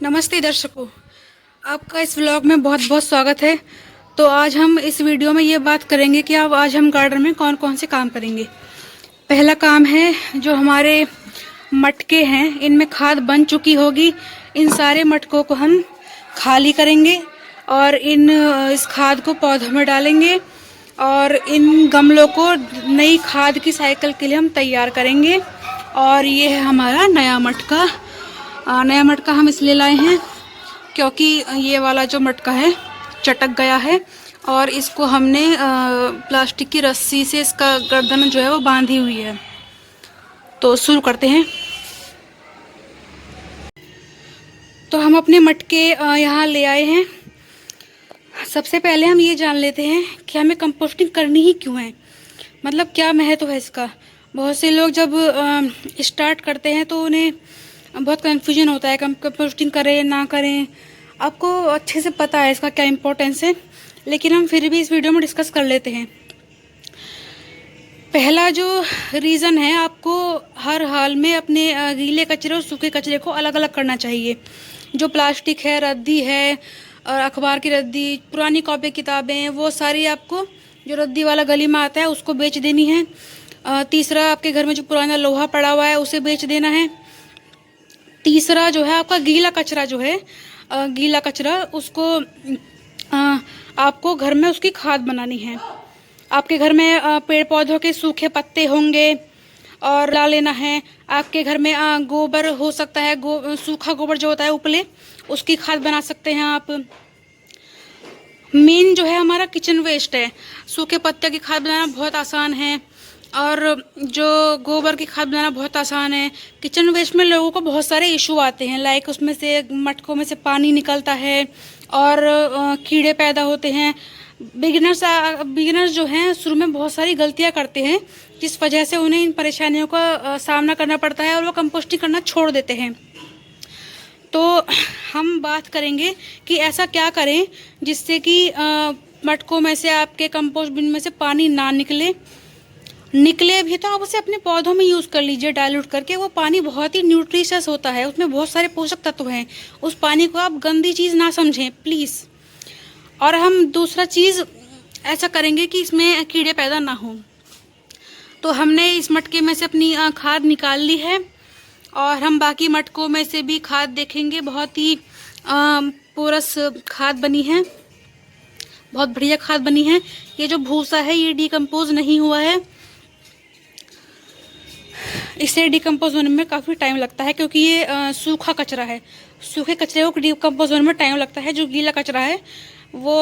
नमस्ते दर्शकों, आपका इस व्लॉग में बहुत बहुत स्वागत है। तो आज हम इस वीडियो में ये बात करेंगे कि अब आज हम गार्डन में कौन कौन से काम करेंगे। पहला काम है, जो हमारे मटके हैं इनमें खाद बन चुकी होगी, इन सारे मटकों को हम खाली करेंगे और इस खाद को पौधों में डालेंगे और इन गमलों को नई खाद की साइकिल के लिए हम तैयार करेंगे। और ये है हमारा नया मटका। नया मटका हम इसलिए लाए हैं क्योंकि ये वाला जो मटका है चटक गया है और इसको हमने प्लास्टिक की रस्सी से इसका गर्दन जो है वो बांधी हुई है। तो शुरू करते हैं। तो हम अपने मटके यहाँ ले आए हैं। सबसे पहले हम ये जान लेते हैं कि हमें कंपोस्टिंग करनी ही क्यों है, मतलब क्या महत्व है इसका। बहुत से लोग जब स्टार्ट करते हैं तो उन्हें बहुत कन्फ्यूजन होता है, कंपोस्टिंग करें ना करें। आपको अच्छे से पता है इसका क्या इम्पोर्टेंस है, लेकिन हम फिर भी इस वीडियो में डिस्कस कर लेते हैं। पहला जो रीज़न है, आपको हर हाल में अपने गीले कचरे और सूखे कचरे को अलग अलग करना चाहिए। जो प्लास्टिक है, रद्दी है और अखबार की रद्दी, पुरानी कॉपी किताबें, वो सारी आपको जो रद्दी वाला गली में आता है उसको बेच देनी है। तीसरा, आपके घर में जो पुराना लोहा पड़ा हुआ है उसे बेच देना है। तीसरा जो है आपका गीला कचरा, जो है गीला कचरा, उसको आपको घर में उसकी खाद बनानी है। आपके घर में पेड़ पौधों के सूखे पत्ते होंगे और ला लेना है। आपके घर में गोबर हो सकता है, सूखा गोबर जो होता है उपले, उसकी खाद बना सकते हैं आप। मेन जो है हमारा किचन वेस्ट है, सूखे पत्ते की खाद बनाना बहुत आसान है और जो गोबर की खाद बनाना बहुत आसान है। किचन वेस्ट में लोगों को बहुत सारे इशू आते हैं, लाइक उसमें से मटकों में से पानी निकलता है और कीड़े पैदा होते हैं। बिगिनर्स जो हैं शुरू में बहुत सारी गलतियां करते हैं, जिस वजह से उन्हें इन परेशानियों का सामना करना पड़ता है और वो कंपोस्टिंग करना छोड़ देते हैं। तो हम बात करेंगे कि ऐसा क्या करें जिससे कि मटकों में से, आपके कंपोस्ट बिन में से पानी ना निकले भी तो आप उसे अपने पौधों में यूज़ कर लीजिए डाइल्यूट करके। वो पानी बहुत ही न्यूट्रिशियस होता है, उसमें बहुत सारे पोषक तत्व हैं। उस पानी को आप गंदी चीज़ ना समझें प्लीज़। और हम दूसरा चीज़ ऐसा करेंगे कि इसमें कीड़े पैदा ना हो। तो हमने इस मटके में से अपनी खाद निकाल ली है और हम बाकी मटकों में से भी खाद देखेंगे। बहुत ही पोरस खाद बनी है, बहुत बढ़िया खाद बनी है। ये जो भूसा है ये डिकम्पोज नहीं हुआ है, इसे डिकम्पोज होने में काफ़ी टाइम लगता है क्योंकि ये सूखा कचरा है। सूखे कचरे को डिकम्पोज होने में टाइम लगता है, जो गीला कचरा है वो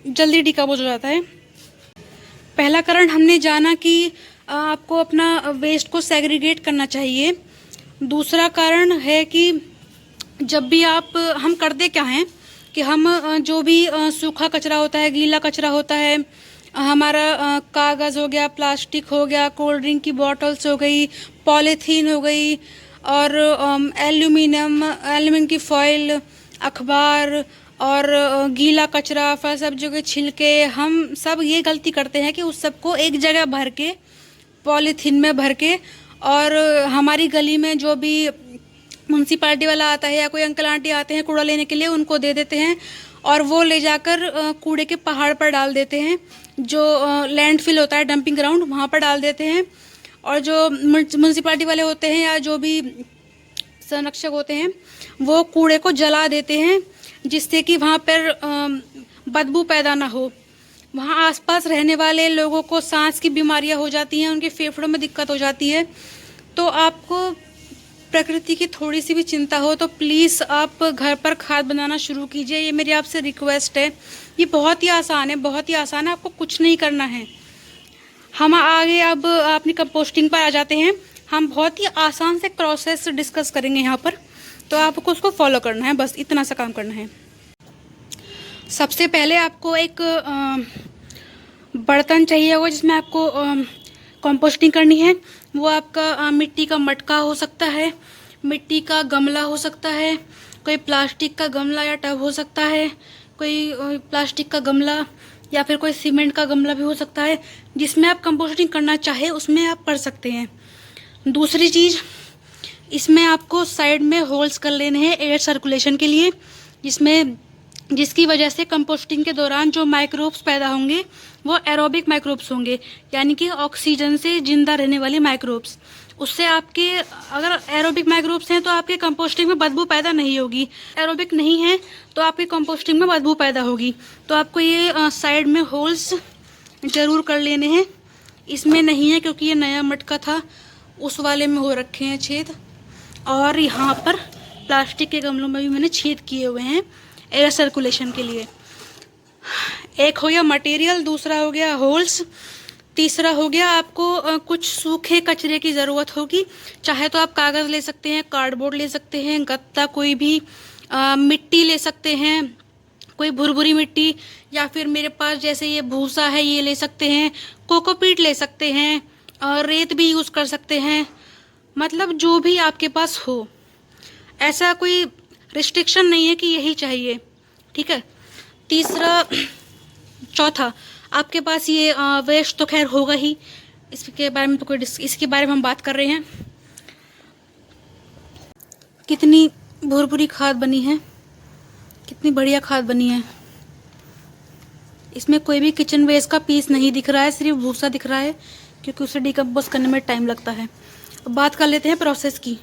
जल्दी डिकम्पोज हो जाता है। पहला कारण हमने जाना कि आपको अपना वेस्ट को सेग्रीगेट करना चाहिए। दूसरा कारण है कि जब भी हम करते क्या हैं कि हम जो भी सूखा कचरा होता है, गीला कचरा होता है, हमारा कागज़ हो गया, प्लास्टिक हो गया, कोल्ड ड्रिंक की बॉटल्स हो गई, पॉलीथीन हो गई और एल्यूमिनियम की फॉइल, अखबार और गीला कचरा, फल सब्जियों के छिलके, हम सब ये गलती करते हैं कि उस सबको एक जगह भर के, पॉलीथीन में भर के, और हमारी गली में जो भी म्यूनसिपाल्टी वाला आता है या कोई अंकल आंटी आते हैं कूड़ा लेने के लिए, उनको दे देते हैं और वो ले जाकर कूड़े के पहाड़ पर डाल देते हैं। जो लैंडफिल होता है, डंपिंग ग्राउंड, वहाँ पर डाल देते हैं। और जो म्यूनसिपाल्टी वाले होते हैं या जो भी संरक्षक होते हैं वो कूड़े को जला देते हैं, जिससे कि वहाँ पर बदबू पैदा ना हो। वहाँ आसपास रहने वाले लोगों को सांस की बीमारियाँ हो जाती हैं, उनके फेफड़ों में दिक्कत हो जाती है। तो आपको प्रकृति की थोड़ी सी भी चिंता हो तो प्लीज़ आप घर पर खाद बनाना शुरू कीजिए। ये मेरी आपसे रिक्वेस्ट है। ये बहुत ही आसान है, बहुत ही आसान है, आपको कुछ नहीं करना है। हम आगे अब अपनी कंपोस्टिंग पर आ जाते हैं। हम बहुत ही आसान से प्रोसेस डिस्कस करेंगे यहाँ पर, तो आपको उसको फॉलो करना है, बस इतना सा काम करना है। सबसे पहले आपको एक बर्तन चाहिए होगा जिसमें आपको कंपोस्टिंग करनी है। वो आपका मिट्टी का मटका हो सकता है, मिट्टी का गमला हो सकता है, कोई प्लास्टिक का गमला या टब हो सकता है, कोई प्लास्टिक का गमला या फिर कोई सीमेंट का गमला भी हो सकता है। जिसमें आप कंपोस्टिंग करना चाहे उसमें आप कर सकते हैं। दूसरी चीज़ इसमें आपको साइड में होल्स कर लेने हैं एयर सर्कुलेशन के लिए, जिसकी वजह से कंपोस्टिंग के दौरान जो माइक्रोब्स पैदा होंगे वो एरोबिक माइक्रोब्स होंगे, यानी कि ऑक्सीजन से जिंदा रहने वाले माइक्रोब्स। उससे आपके, अगर एरोबिक माइक्रोब्स हैं तो आपके कंपोस्टिंग में बदबू पैदा नहीं होगी, एरोबिक नहीं है तो आपके कंपोस्टिंग में बदबू पैदा होगी। तो आपको ये साइड में होल्स ज़रूर कर लेने हैं। इसमें नहीं है क्योंकि ये नया मटका था, उस वाले में हो रखे हैं छेद, और यहाँ पर प्लास्टिक के गमलों में भी मैंने छेद किए हुए हैं एयर सर्कुलेशन के लिए। एक हो गया मटेरियल, दूसरा हो गया होल्स, तीसरा हो गया आपको कुछ सूखे कचरे की ज़रूरत होगी। चाहे तो आप कागज़ ले सकते हैं, कार्डबोर्ड ले सकते हैं, गत्ता, कोई भी मिट्टी ले सकते हैं, कोई भुरभुरी मिट्टी, या फिर मेरे पास जैसे ये भूसा है ये ले सकते हैं, कोकोपीट ले सकते हैं, और रेत भी यूज़ कर सकते हैं। मतलब जो भी आपके पास हो, ऐसा कोई रिस्ट्रिक्शन नहीं है कि यही चाहिए, ठीक है। चौथा, आपके पास ये वेस्ट तो खैर होगा ही, इसके बारे में तो इसके बारे में हम बात कर रहे हैं। कितनी भुरभुरी खाद बनी है, कितनी बढ़िया खाद बनी है। इसमें कोई भी किचन वेस्ट का पीस नहीं दिख रहा है, सिर्फ भूसा दिख रहा है, क्योंकि उसे डिकम्पोज करने में टाइम लगता है। अब बात कर लेते हैं प्रोसेस की।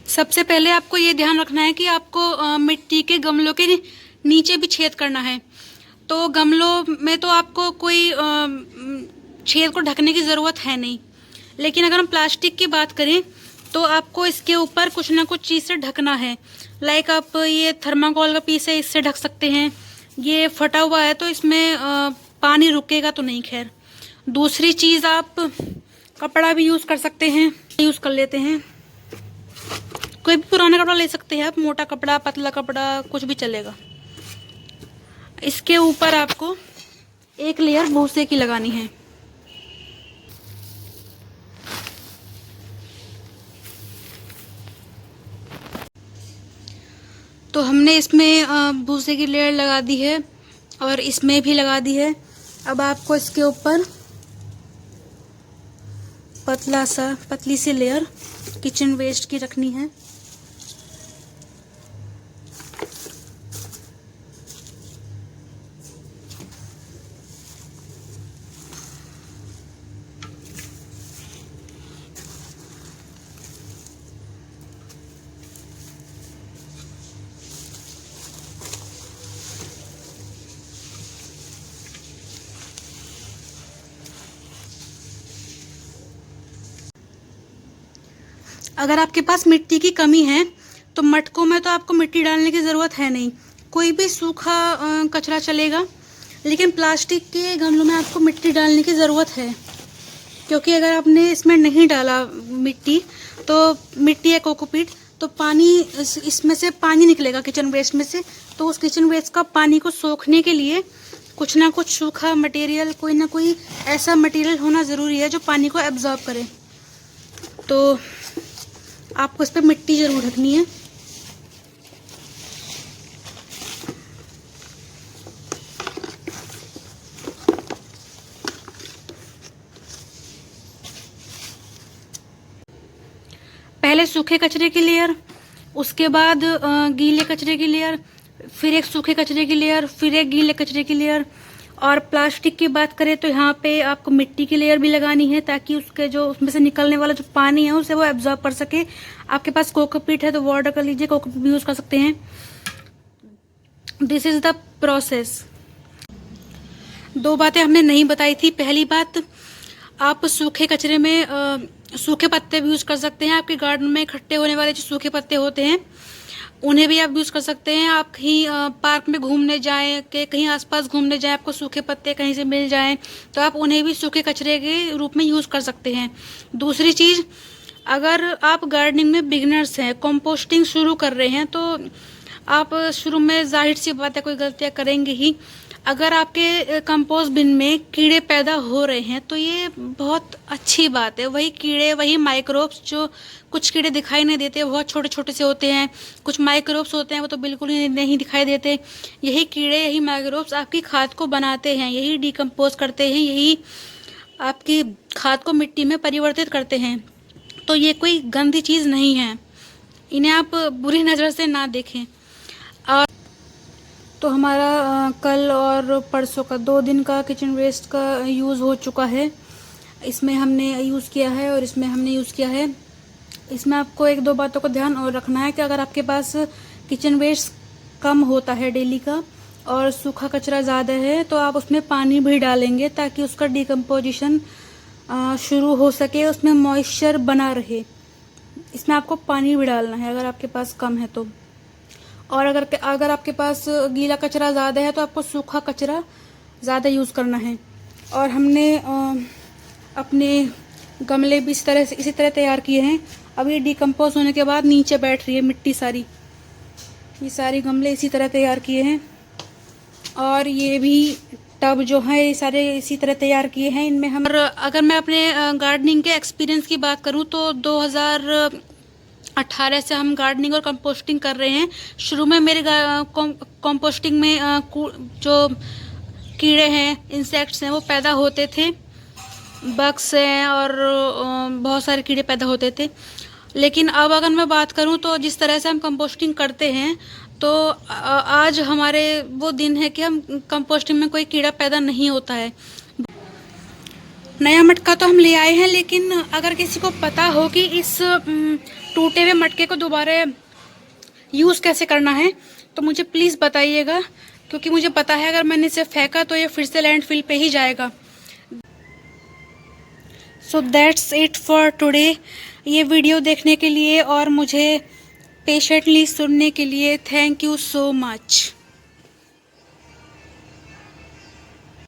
सबसे पहले आपको ये ध्यान रखना है कि आपको मिट्टी के गमलों के नीचे भी छेद करना है। तो गमलों में तो आपको कोई छेद को ढकने की ज़रूरत है नहीं, लेकिन अगर हम प्लास्टिक की बात करें तो आपको इसके ऊपर कुछ ना कुछ चीज़ से ढकना है। लाइक आप ये थर्माकोल का पीस है, इससे ढक सकते हैं। ये फटा हुआ है तो इसमें पानी रुकेगा तो नहीं। खैर, दूसरी चीज़ आप कपड़ा भी यूज़ कर सकते हैं, यूज़ कर लेते हैं। कोई भी पुराना कपड़ा ले सकते हैं आप, मोटा कपड़ा, पतला कपड़ा, कुछ भी चलेगा। इसके ऊपर आपको एक लेयर भूसे की लगानी है। तो हमने इसमें भूसे की लेयर लगा दी है और इसमें भी लगा दी है। अब आपको इसके ऊपर पतली सी लेयर किचन वेस्ट की रखनी है। अगर आपके पास मिट्टी की कमी है तो मटकों में तो आपको मिट्टी डालने की ज़रूरत है नहीं, कोई भी सूखा कचरा चलेगा। लेकिन प्लास्टिक के गमलों में आपको मिट्टी डालने की ज़रूरत है, क्योंकि अगर आपने इसमें नहीं डाला मिट्टी, तो मिट्टी या कोकोपीट, तो पानी इसमें से पानी निकलेगा किचन वेस्ट में से। तो उस किचन वेस्ट का पानी को सोखने के लिए कुछ ना कुछ सूखा मटेरियल, कोई ना कोई ऐसा मटेरियल होना ज़रूरी है जो पानी को एब्जॉर्ब करे। तो आपको इस पर मिट्टी ज़रूर ढकनी है। पहले सूखे कचरे की लेयर, उसके बाद गीले कचरे की लेयर, फिर एक सूखे कचरे की लेयर, फिर एक गीले कचरे की लेयर। और प्लास्टिक की बात करें तो यहाँ पे आपको मिट्टी की लेयर भी लगानी है, ताकि उसमें से निकलने वाला जो पानी है उसे वो एब्जॉर्ब कर सके। आपके पास कोकोपीट है तो वो ऑर्डर कर लीजिए, कोकोपीट भी यूज़ कर सकते हैं। This is the process. दो बातें हमने नहीं बताई थी। पहली बात, आप सूखे कचरे में सूखे पत्ते भी यूज़ कर सकते हैं। आपके गार्डन में इकट्ठे होने वाले जो सूखे पत्ते होते हैं उन्हें भी आप यूज़ कर सकते हैं। आप कहीं पार्क में घूमने जाएं, के कहीं आसपास घूमने जाएं, आपको सूखे पत्ते कहीं से मिल जाएं तो आप उन्हें भी सूखे कचरे के रूप में यूज़ कर सकते हैं। दूसरी चीज़, अगर आप गार्डनिंग में बिगिनर्स हैं, कंपोस्टिंग शुरू कर रहे हैं, तो आप शुरू में जाहिर सी बात है कोई गलतियाँ करेंगे ही। अगर आपके कंपोस्ट बिन में कीड़े पैदा हो रहे हैं तो ये बहुत अच्छी बात है। वही कीड़े, वही माइक्रोब्स, जो कुछ कीड़े दिखाई नहीं देते, बहुत छोटे छोटे से होते हैं, कुछ माइक्रोब्स होते हैं वो तो बिल्कुल ही नहीं दिखाई देते। यही कीड़े, यही माइक्रोब्स आपकी खाद को बनाते हैं, यही डिकम्पोज करते हैं, यही आपकी खाद को मिट्टी में परिवर्तित करते हैं। तो ये कोई गंदी चीज़ नहीं है, इन्हें आप बुरी नज़र से ना देखें। और तो हमारा कल और परसों का 2 दिन का किचन वेस्ट का यूज़ हो चुका है। इसमें हमने यूज़ किया है और इसमें हमने यूज़ किया है। इसमें आपको 1-2 बातों का ध्यान और रखना है कि अगर आपके पास किचन वेस्ट कम होता है डेली का और सूखा कचरा ज़्यादा है तो आप उसमें पानी भी डालेंगे ताकि उसका डिकम्पोजिशन शुरू हो सके, उसमें मॉइस्चर बना रहे। इसमें आपको पानी भी डालना है अगर आपके पास कम है तो। और अगर आपके पास गीला कचरा ज़्यादा है तो आपको सूखा कचरा ज़्यादा यूज़ करना है। और हमने अपने गमले भी इसी तरह तैयार किए हैं। अब ये डिकम्पोज होने के बाद नीचे बैठ रही है मिट्टी सारी। ये सारे गमले इसी तरह तैयार किए हैं और ये भी टब जो है ये सारे इसी तरह तैयार किए हैं। इनमें हम, अगर मैं अपने गार्डनिंग के एक्सपीरियंस की बात करूं तो 2018 से हम गार्डनिंग और कंपोस्टिंग कर रहे हैं। शुरू में मेरे कंपोस्टिंग में जो कीड़े हैं, इंसेक्ट्स हैं, वो पैदा होते थे, बग्स हैं और बहुत सारे कीड़े पैदा होते थे। लेकिन अब अगर मैं बात करूं तो जिस तरह से हम कंपोस्टिंग करते हैं तो आज हमारे वो दिन है कि हम कंपोस्टिंग में कोई कीड़ा पैदा नहीं होता है। नया मटका तो हम ले आए हैं, लेकिन अगर किसी को पता हो कि इस टूटे हुए मटके को दोबारा यूज़ कैसे करना है तो मुझे प्लीज़ बताइएगा, क्योंकि मुझे पता है अगर मैंने इसे फेंका तो ये फिर से लैंडफिल पे ही जाएगा। So that's it for today. ये वीडियो देखने के लिए और मुझे पेशेंटली सुनने के लिए थैंक यू सो मच।